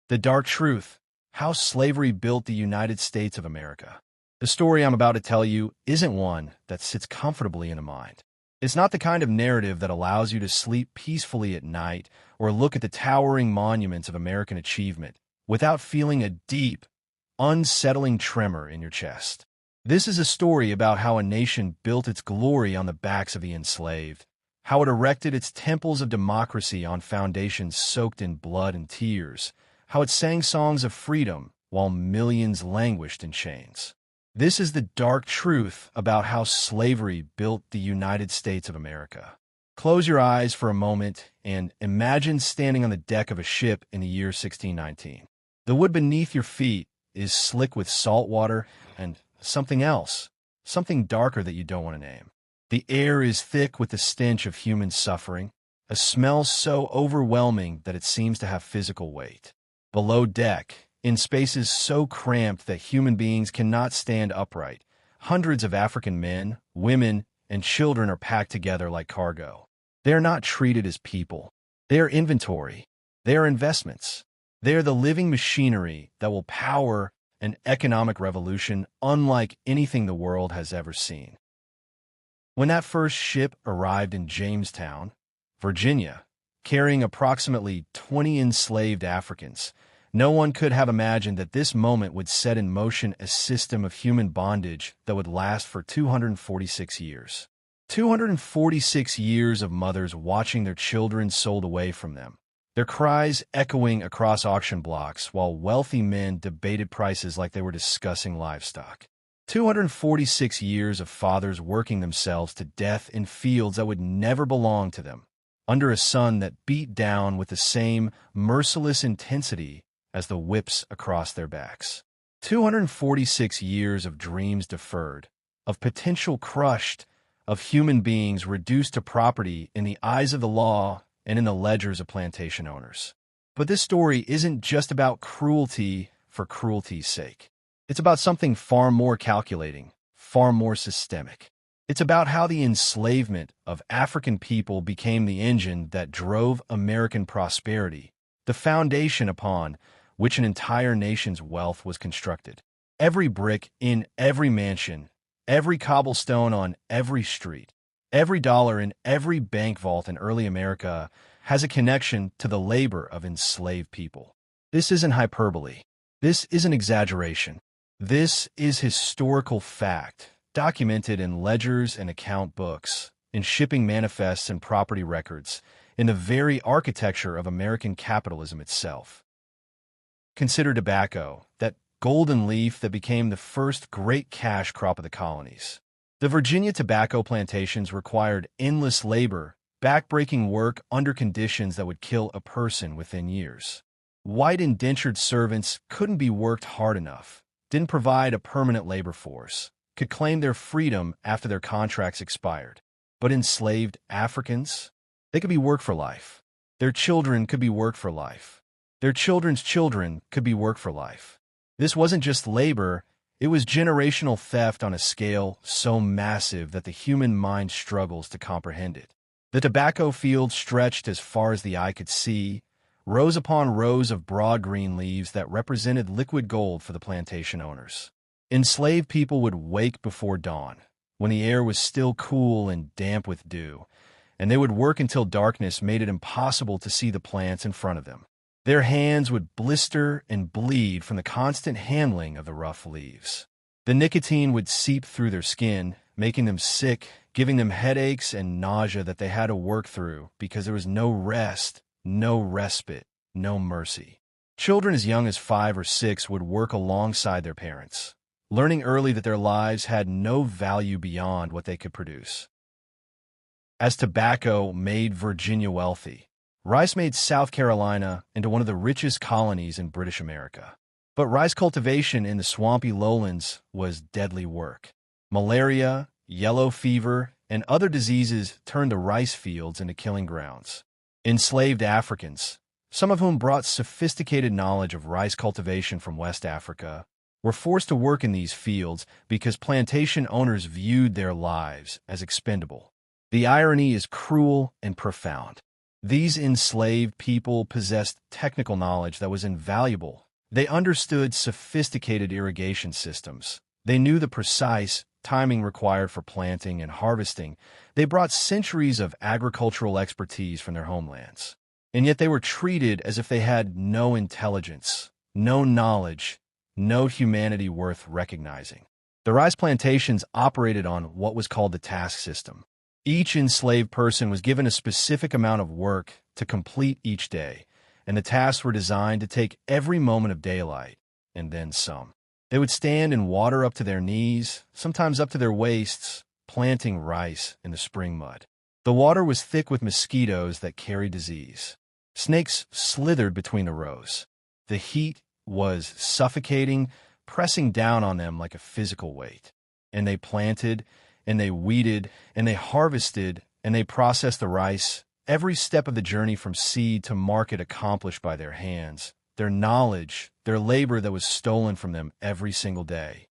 The Dark Truth: How Slavery Built the United States of America. The story I'm about to tell you isn't one that sits comfortably in the mind. It's not the kind of narrative that allows you to sleep peacefully at night or look at the towering monuments of American achievement without feeling a deep, unsettling tremor in your chest. This is a story about how a nation built its glory on the backs of the enslaved, how it erected its temples of democracy on foundations soaked in blood and tears, how it sang songs of freedom while millions languished in chains. This is the dark truth about how slavery built the United States of America. Close your eyes for a moment and imagine standing on the deck of a ship in the year 1619. The wood beneath your feet is slick with salt water and something else, something darker that you don't want to name. The air is thick with the stench of human suffering, a smell so overwhelming that it seems to have physical weight. Below deck, in spaces so cramped that human beings cannot stand upright, hundreds of African men, women, and children are packed together like cargo. They are not treated as people. They are inventory. They are investments. They are the living machinery that will power an economic revolution unlike anything the world has ever seen. When that first ship arrived in Jamestown, Virginia, carrying approximately 20 enslaved Africans, no one could have imagined that this moment would set in motion a system of human bondage that would last for 246 years. 246 years of mothers watching their children sold away from them, their cries echoing across auction blocks while wealthy men debated prices like they were discussing livestock. 246 years of fathers working themselves to death in fields that would never belong to them, under a sun that beat down with the same merciless intensity as the whips across their backs. 246 years of dreams deferred, of potential crushed, of human beings reduced to property in the eyes of the law and in the ledgers of plantation owners. But this story isn't just about cruelty for cruelty's sake. It's about something far more calculating, far more systemic. It's about how the enslavement of African people became the engine that drove American prosperity, the foundation upon which an entire nation's wealth was constructed. Every brick in every mansion, every cobblestone on every street, every dollar in every bank vault in early America has a connection to the labor of enslaved people. This isn't hyperbole. This isn't exaggeration. This is historical fact, documented in ledgers and account books, in shipping manifests and property records, in the very architecture of American capitalism itself. Consider tobacco, that golden leaf that became the first great cash crop of the colonies. The Virginia tobacco plantations required endless labor, back-breaking work under conditions that would kill a person within years. White indentured servants couldn't be worked hard enough, didn't provide a permanent labor force, could claim their freedom after their contracts expired. But enslaved Africans, they could be worked for life. Their children could be worked for life. Their children's children could be worked for life. This wasn't just labor, it was generational theft on a scale so massive that the human mind struggles to comprehend it. The tobacco fields stretched as far as the eye could see, rows upon rows of broad green leaves that represented liquid gold for the plantation owners. Enslaved people would wake before dawn, when the air was still cool and damp with dew, and they would work until darkness made it impossible to see the plants in front of them. Their hands would blister and bleed from the constant handling of the rough leaves. The nicotine would seep through their skin, making them sick, giving them headaches and nausea that they had to work through because there was no rest, no respite, no mercy. Children as young as 5 or 6 would work alongside their parents, learning early that their lives had no value beyond what they could produce. As tobacco made Virginia wealthy, rice made South Carolina into one of the richest colonies in British America. But rice cultivation in the swampy lowlands was deadly work. Malaria, yellow fever, and other diseases turned the rice fields into killing grounds. Enslaved Africans, some of whom brought sophisticated knowledge of rice cultivation from West Africa, were forced to work in these fields because plantation owners viewed their lives as expendable. The irony is cruel and profound. These enslaved people possessed technical knowledge that was invaluable. They understood sophisticated irrigation systems. They knew the precise timing required for planting and harvesting. They brought centuries of agricultural expertise from their homelands. And yet they were treated as if they had no intelligence, no knowledge, no humanity worth recognizing. The rice plantations operated on what was called the task system. Each enslaved person was given a specific amount of work to complete each day, and the tasks were designed to take every moment of daylight, and then some. They would stand in water up to their knees, sometimes up to their waists, planting rice in the spring mud. The water was thick with mosquitoes that carried disease. Snakes slithered between the rows. The heat was suffocating, pressing down on them like a physical weight. And they planted, and they weeded, and they harvested, and they processed the rice, every step of the journey from seed to market accomplished by their hands, their knowledge, their labor that was stolen from them every single day.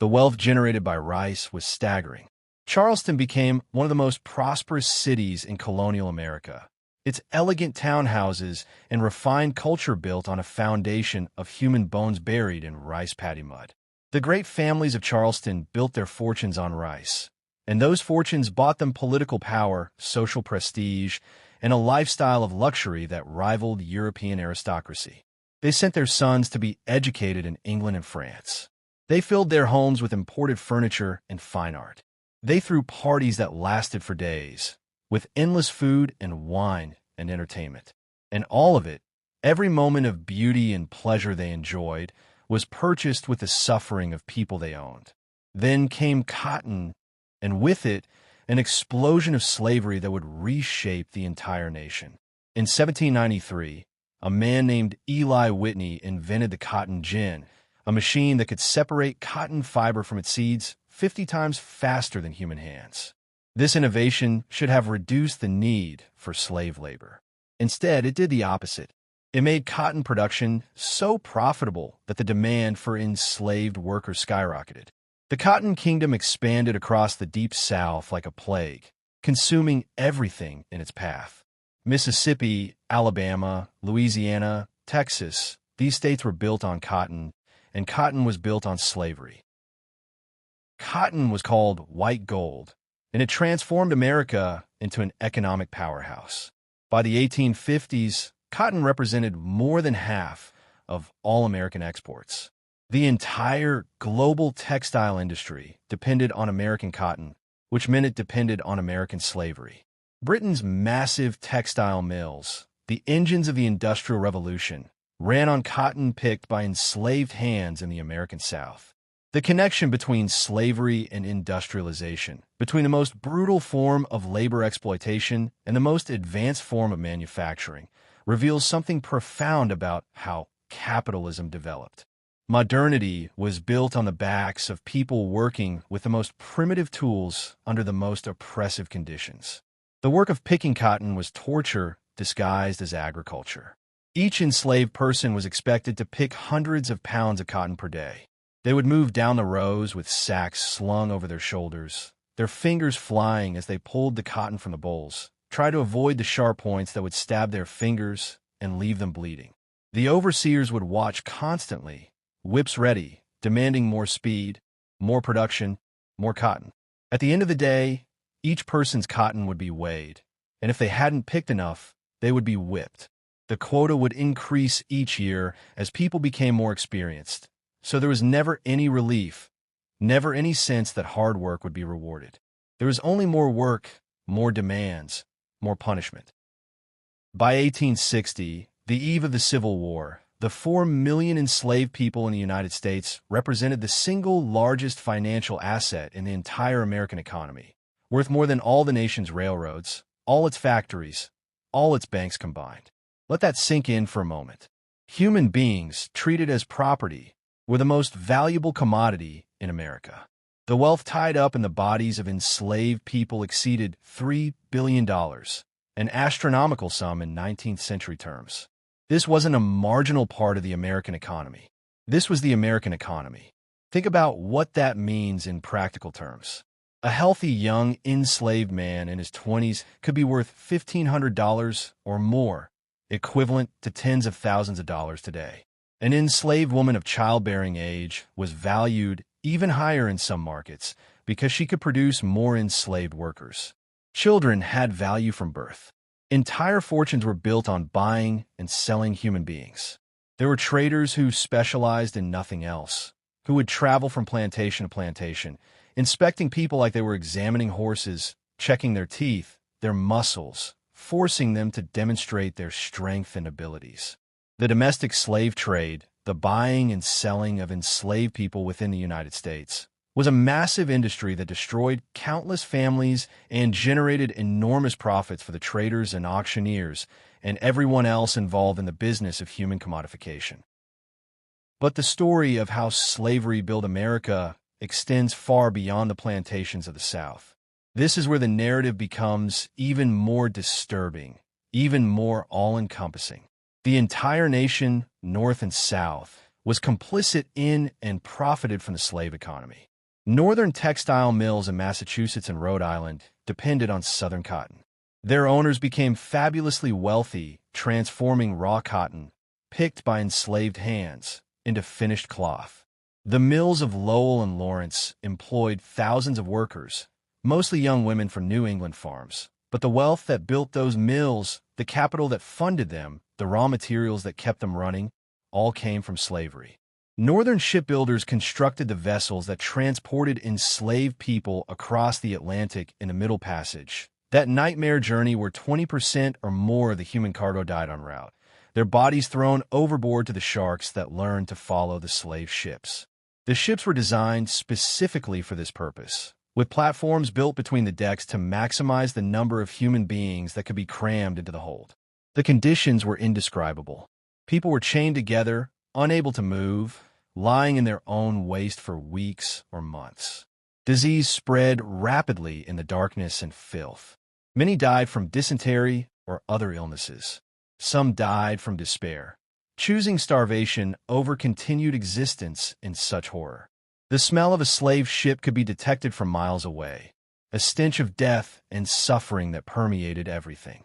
The wealth generated by rice was staggering. Charleston became one of the most prosperous cities in colonial America. Its elegant townhouses and refined culture built on a foundation of human bones buried in rice paddy mud. The great families of Charleston built their fortunes on rice, and those fortunes bought them political power, social prestige, and a lifestyle of luxury that rivaled European aristocracy. They sent their sons to be educated in England and France. They filled their homes with imported furniture and fine art. They threw parties that lasted for days, with endless food and wine and entertainment. And all of it, every moment of beauty and pleasure they enjoyed, was purchased with the suffering of people they owned. Then came cotton, and with it, an explosion of slavery that would reshape the entire nation. In 1793, a man named Eli Whitney invented the cotton gin, a machine that could separate cotton fiber from its seeds 50 times faster than human hands. This innovation should have reduced the need for slave labor. Instead, it did the opposite. It made cotton production so profitable that the demand for enslaved workers skyrocketed. The Cotton Kingdom expanded across the Deep South like a plague, consuming everything in its path. Mississippi, Alabama, Louisiana, Texas, these states were built on cotton, and cotton was built on slavery. Cotton was called white gold, and it transformed America into an economic powerhouse. By the 1850s, cotton represented more than half of all American exports. The entire global textile industry depended on American cotton, which meant it depended on American slavery. Britain's massive textile mills, the engines of the Industrial Revolution, ran on cotton picked by enslaved hands in the American South. The connection between slavery and industrialization, between the most brutal form of labor exploitation and the most advanced form of manufacturing, reveals something profound about how capitalism developed. Modernity was built on the backs of people working with the most primitive tools under the most oppressive conditions. The work of picking cotton was torture disguised as agriculture. Each enslaved person was expected to pick hundreds of pounds of cotton per day. They would move down the rows with sacks slung over their shoulders, their fingers flying as they pulled the cotton from the bolls, try to avoid the sharp points that would stab their fingers and leave them bleeding. The overseers would watch constantly, whips ready, demanding more speed, more production, more cotton. At the end of the day, each person's cotton would be weighed, and if they hadn't picked enough, they would be whipped. The quota would increase each year as people became more experienced. So there was never any relief, never any sense that hard work would be rewarded. There was only more work, more demands, more punishment. By 1860, the eve of the Civil War, the 4 million enslaved people in the United States represented the single largest financial asset in the entire American economy, worth more than all the nation's railroads, all its factories, all its banks combined. Let that sink in for a moment. Human beings treated as property were the most valuable commodity in America. The wealth tied up in the bodies of enslaved people exceeded $3 billion, an astronomical sum in 19th century terms. This wasn't a marginal part of the American economy. This was the American economy. Think about what that means in practical terms. A healthy young enslaved man in his 20s could be worth $1,500 or more, equivalent to tens of thousands of dollars today. An enslaved woman of childbearing age was valued even higher in some markets because she could produce more enslaved workers. Children had value from birth. Entire fortunes were built on buying and selling human beings. There were traders who specialized in nothing else, who would travel from plantation to plantation, inspecting people like they were examining horses, checking their teeth, their muscles, forcing them to demonstrate their strength and abilities. The domestic slave trade, the buying and selling of enslaved people within the United States, was a massive industry that destroyed countless families and generated enormous profits for the traders and auctioneers and everyone else involved in the business of human commodification. But the story of how slavery built America extends far beyond the plantations of the South. This is where the narrative becomes even more disturbing, even more all-encompassing. The entire nation, North and South, was complicit in and profited from the slave economy. Northern textile mills in Massachusetts and Rhode Island depended on Southern cotton. Their owners became fabulously wealthy, transforming raw cotton, picked by enslaved hands, into finished cloth. The mills of Lowell and Lawrence employed thousands of workers, mostly young women from New England farms. But the wealth that built those mills, the capital that funded them, the raw materials that kept them running, all came from slavery. Northern shipbuilders constructed the vessels that transported enslaved people across the Atlantic in the Middle Passage, that nightmare journey where 20% or more of the human cargo died en route, their bodies thrown overboard to the sharks that learned to follow the slave ships. The ships were designed specifically for this purpose, with platforms built between the decks to maximize the number of human beings that could be crammed into the hold. The conditions were indescribable. People were chained together, unable to move, lying in their own waste for weeks or months. Disease spread rapidly in the darkness and filth. Many died from dysentery or other illnesses. Some died from despair, choosing starvation over continued existence in such horror. The smell of a slave ship could be detected from miles away, a stench of death and suffering that permeated everything.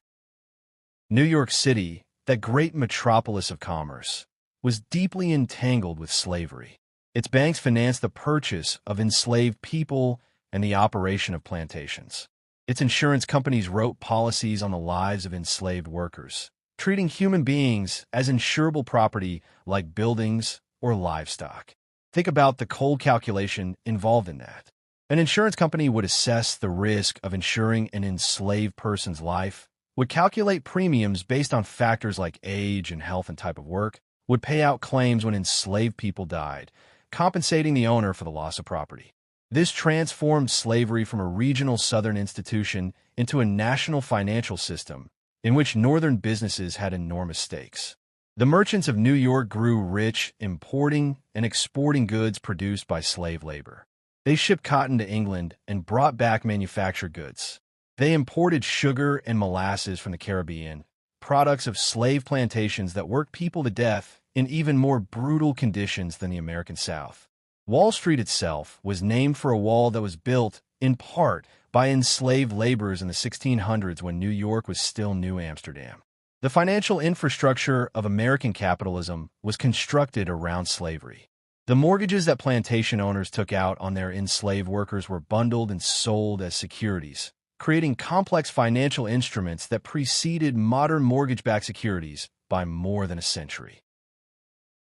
New York City, that great metropolis of commerce, was deeply entangled with slavery. Its banks financed the purchase of enslaved people and the operation of plantations. Its insurance companies wrote policies on the lives of enslaved workers, treating human beings as insurable property like buildings or livestock. Think about the cold calculation involved in that. An insurance company would assess the risk of insuring an enslaved person's life, would calculate premiums based on factors like age and health and type of work, would pay out claims when enslaved people died, compensating the owner for the loss of property. This transformed slavery from a regional Southern institution into a national financial system in which Northern businesses had enormous stakes. The merchants of New York grew rich importing and exporting goods produced by slave labor. They shipped cotton to England and brought back manufactured goods. They imported sugar and molasses from the Caribbean, products of slave plantations that worked people to death in even more brutal conditions than the American South. Wall Street itself was named for a wall that was built, in part, by enslaved laborers in the 1600s when New York was still New Amsterdam. The financial infrastructure of American capitalism was constructed around slavery. The mortgages that plantation owners took out on their enslaved workers were bundled and sold as securities, creating complex financial instruments that preceded modern mortgage-backed securities by more than a century.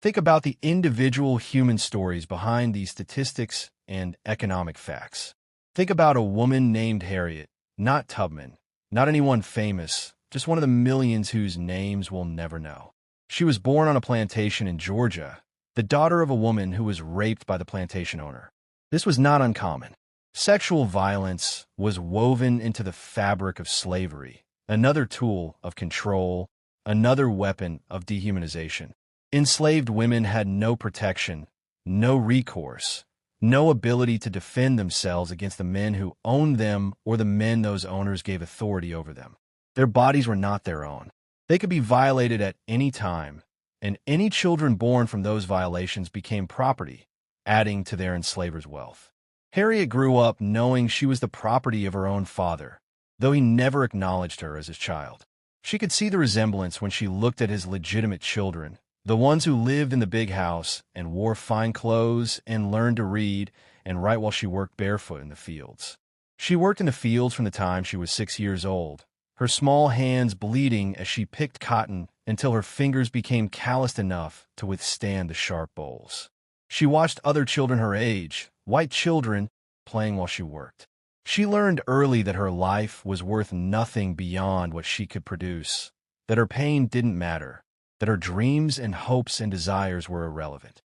Think about the individual human stories behind these statistics and economic facts. Think about a woman named Harriet, not Tubman, not anyone famous, just one of the millions whose names we'll never know. She was born on a plantation in Georgia, the daughter of a woman who was raped by the plantation owner. This was not uncommon. Sexual violence was woven into the fabric of slavery, another tool of control, another weapon of dehumanization. Enslaved women had no protection, no recourse, no ability to defend themselves against the men who owned them or the men those owners gave authority over them. Their bodies were not their own. They could be violated at any time, and any children born from those violations became property, adding to their enslavers' wealth. Harriet grew up knowing she was the property of her own father, though he never acknowledged her as his child. She could see the resemblance when she looked at his legitimate children, the ones who lived in the big house and wore fine clothes and learned to read and write while she worked barefoot in the fields. She worked in the fields from the time she was 6 years old, her small hands bleeding as she picked cotton until her fingers became calloused enough to withstand the sharp bowls. She watched other children her age, white children, playing while she worked. She learned early that her life was worth nothing beyond what she could produce, that her pain didn't matter, that her dreams and hopes and desires were irrelevant.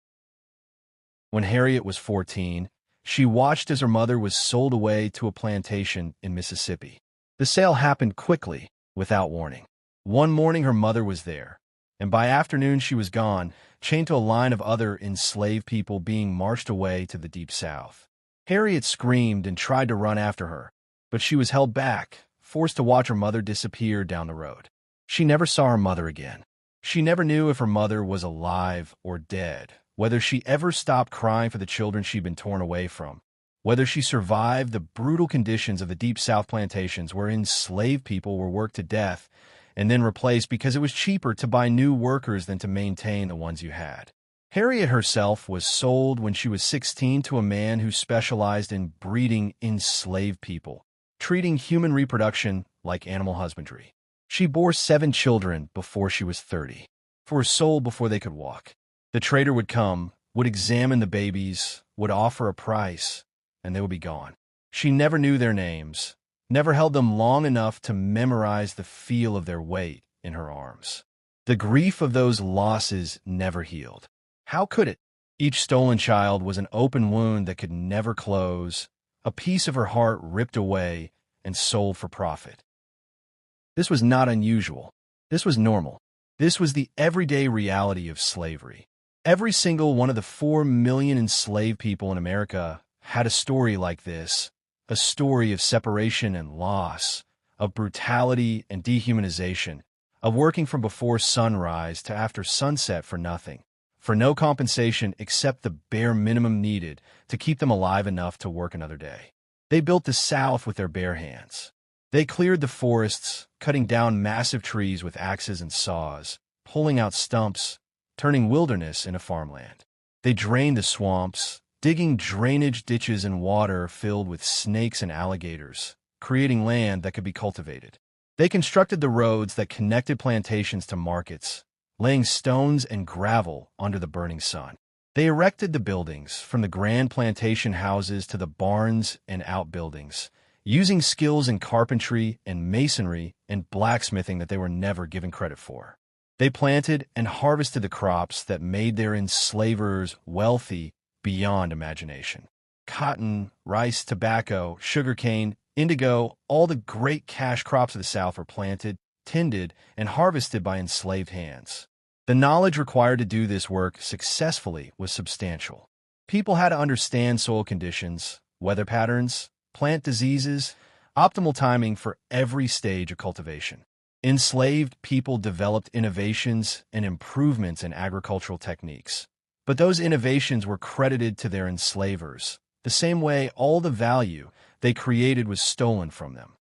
When Harriet was 14, she watched as her mother was sold away to a plantation in Mississippi. The sale happened quickly, without warning. One morning her mother was there, and by afternoon she was gone, chained to a line of other enslaved people being marched away to the Deep South. Harriet screamed and tried to run after her, but she was held back, forced to watch her mother disappear down the road. She never saw her mother again. She never knew if her mother was alive or dead, whether she ever stopped crying for the children she'd been torn away from, whether she survived the brutal conditions of the Deep South plantations where enslaved people were worked to death and then replaced because it was cheaper to buy new workers than to maintain the ones you had. Harriet herself was sold when she was 16 to a man who specialized in breeding enslaved people, treating human reproduction like animal husbandry. She bore 7 children before she was 30, for sold before they could walk. The trader would come, would examine the babies, would offer a price, and they would be gone. She never knew their names, never held them long enough to memorize the feel of their weight in her arms. The grief of those losses never healed. How could it? Each stolen child was an open wound that could never close, a piece of her heart ripped away and sold for profit. This was not unusual. This was normal. This was the everyday reality of slavery. Every single one of the 4 million enslaved people in America had a story like this, a story of separation and loss, of brutality and dehumanization, of working from before sunrise to after sunset for nothing, for no compensation except the bare minimum needed to keep them alive enough to work another day. They built the South with their bare hands. They cleared the forests, cutting down massive trees with axes and saws, pulling out stumps, turning wilderness into farmland. They drained the swamps, digging drainage ditches and water filled with snakes and alligators, creating land that could be cultivated. They constructed the roads that connected plantations to markets, laying stones and gravel under the burning sun. They erected the buildings, from the grand plantation houses to the barns and outbuildings, using skills in carpentry and masonry and blacksmithing that they were never given credit for. They planted and harvested the crops that made their enslavers wealthy beyond imagination. Cotton, rice, tobacco, sugarcane, indigo, all the great cash crops of the South were planted, tended, and harvested by enslaved hands. The knowledge required to do this work successfully was substantial. People had to understand soil conditions, weather patterns, plant diseases, optimal timing for every stage of cultivation. Enslaved people developed innovations and improvements in agricultural techniques. But those innovations were credited to their enslavers, the same way all the value they created was stolen from them.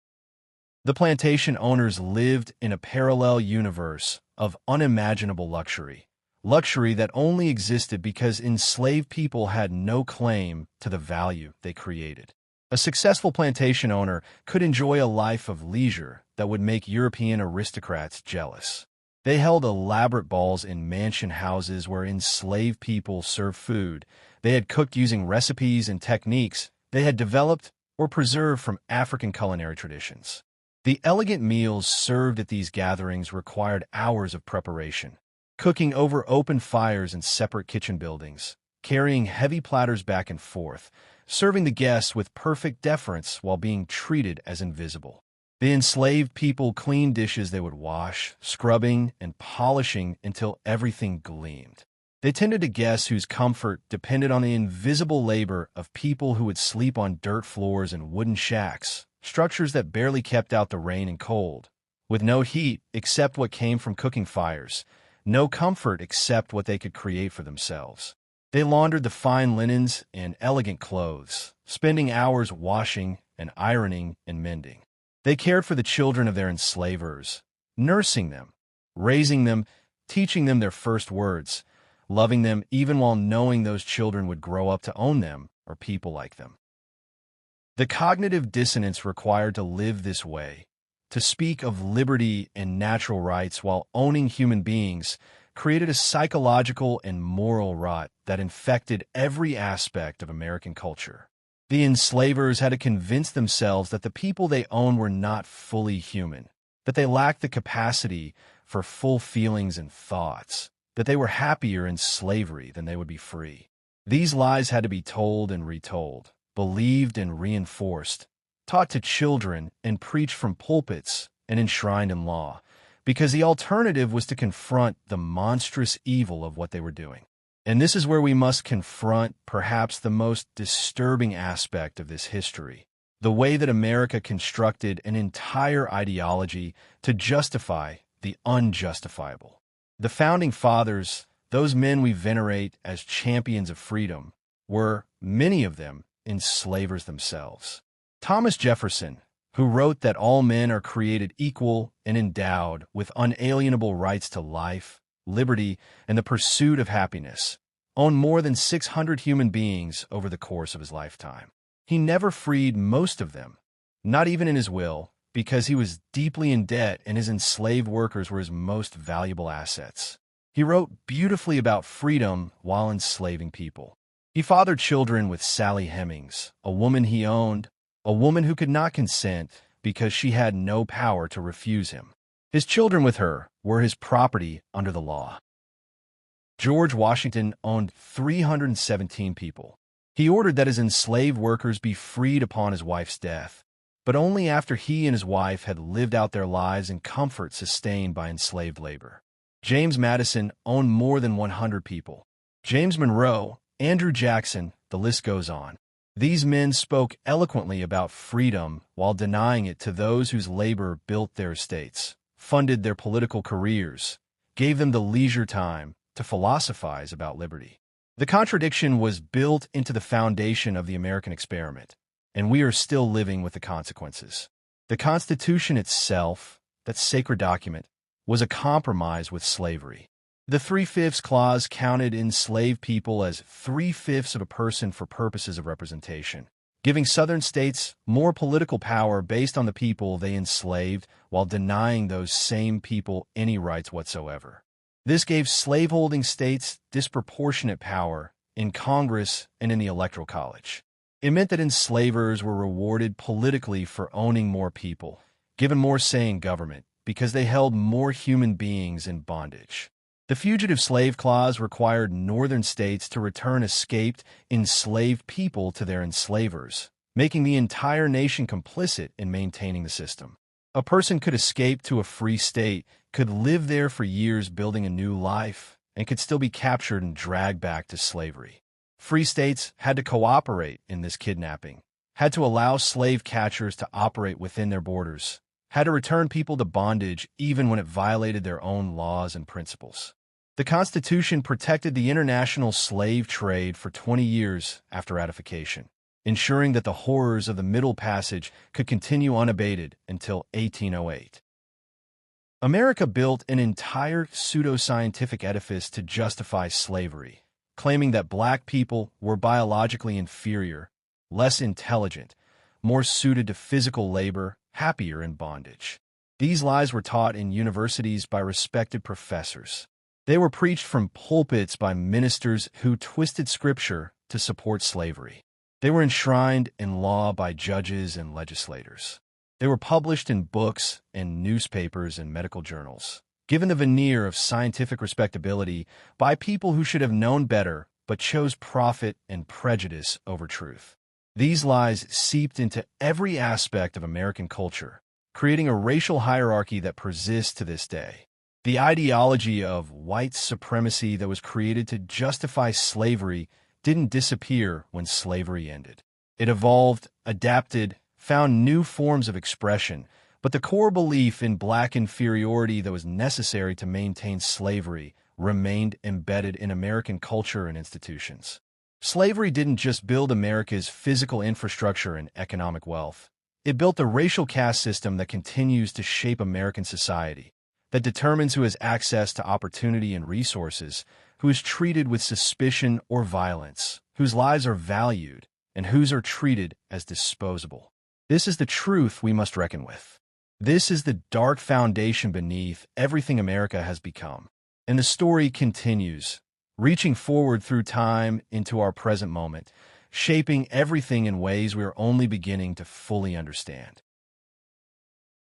The plantation owners lived in a parallel universe of unimaginable luxury, luxury that only existed because enslaved people had no claim to the value they created. A successful plantation owner could enjoy a life of leisure that would make European aristocrats jealous. They held elaborate balls in mansion houses where enslaved people served food they had cooked using recipes and techniques they had developed or preserved from African culinary traditions. The elegant meals served at these gatherings required hours of preparation, cooking over open fires in separate kitchen buildings, carrying heavy platters back and forth, serving the guests with perfect deference while being treated as invisible. The enslaved people cleaned dishes they would wash, scrubbing and polishing until everything gleamed. They tended to guests whose comfort depended on the invisible labor of people who would sleep on dirt floors and wooden shacks, structures that barely kept out the rain and cold, with no heat except what came from cooking fires, no comfort except what they could create for themselves. They laundered the fine linens and elegant clothes, spending hours washing and ironing and mending. They cared for the children of their enslavers, nursing them, raising them, teaching them their first words, loving them even while knowing those children would grow up to own them or people like them. The cognitive dissonance required to live this way, to speak of liberty and natural rights while owning human beings, created a psychological and moral rot that infected every aspect of American culture. The enslavers had to convince themselves that the people they owned were not fully human, that they lacked the capacity for full feelings and thoughts, that they were happier in slavery than they would be free. These lies had to be told and retold, believed and reinforced, taught to children and preached from pulpits and enshrined in law, because the alternative was to confront the monstrous evil of what they were doing. And this is where we must confront perhaps the most disturbing aspect of this history, the way that America constructed an entire ideology to justify the unjustifiable. The Founding Fathers, those men we venerate as champions of freedom, were, many of them, enslavers themselves. Thomas Jefferson, who wrote that all men are created equal and endowed with unalienable rights to life, liberty, and the pursuit of happiness, owned more than 600 human beings over the course of his lifetime. He never freed most of them, not even in his will, because he was deeply in debt and his enslaved workers were his most valuable assets. He wrote beautifully about freedom while enslaving people. He fathered children with Sally Hemings, a woman he owned, a woman who could not consent because she had no power to refuse him. His children with her were his property under the law. George Washington owned 317 people. He ordered that his enslaved workers be freed upon his wife's death, but only after he and his wife had lived out their lives in comfort sustained by enslaved labor. James Madison owned more than 100 people. James Monroe, Andrew Jackson, the list goes on. These men spoke eloquently about freedom while denying it to those whose labor built their estates, funded their political careers, gave them the leisure time to philosophize about liberty. The contradiction was built into the foundation of the American experiment, and we are still living with the consequences. The Constitution itself, that sacred document, was a compromise with slavery. The 3/5 clause counted enslaved people as 3/5 of a person for purposes of representation, giving Southern states more political power based on the people they enslaved while denying those same people any rights whatsoever. This gave slaveholding states disproportionate power in Congress and in the Electoral College. It meant that enslavers were rewarded politically for owning more people, given more say in government, because they held more human beings in bondage. The Fugitive Slave Clause required northern states to return escaped, enslaved people to their enslavers, making the entire nation complicit in maintaining the system. A person could escape to a free state, could live there for years building a new life, and could still be captured and dragged back to slavery. Free states had to cooperate in this kidnapping, had to allow slave catchers to operate within their borders, had to return people to bondage even when it violated their own laws and principles. The Constitution protected the international slave trade for 20 years after ratification, ensuring that the horrors of the Middle Passage could continue unabated until 1808. America built an entire pseudoscientific edifice to justify slavery, claiming that black people were biologically inferior, less intelligent, more suited to physical labor, happier in bondage. These lies were taught in universities by respected professors. They were preached from pulpits by ministers who twisted scripture to support slavery. They were enshrined in law by judges and legislators. They were published in books and newspapers and medical journals, given the veneer of scientific respectability by people who should have known better but chose profit and prejudice over truth. These lies seeped into every aspect of American culture, creating a racial hierarchy that persists to this day. The ideology of white supremacy that was created to justify slavery didn't disappear when slavery ended. It evolved, adapted, found new forms of expression, but the core belief in black inferiority that was necessary to maintain slavery remained embedded in American culture and institutions. Slavery didn't just build America's physical infrastructure and economic wealth. It built the racial caste system that continues to shape American society, that determines who has access to opportunity and resources, who is treated with suspicion or violence, whose lives are valued, and whose are treated as disposable. This is the truth we must reckon with. This is the dark foundation beneath everything America has become. And the story continues, reaching forward through time into our present moment, shaping everything in ways we are only beginning to fully understand.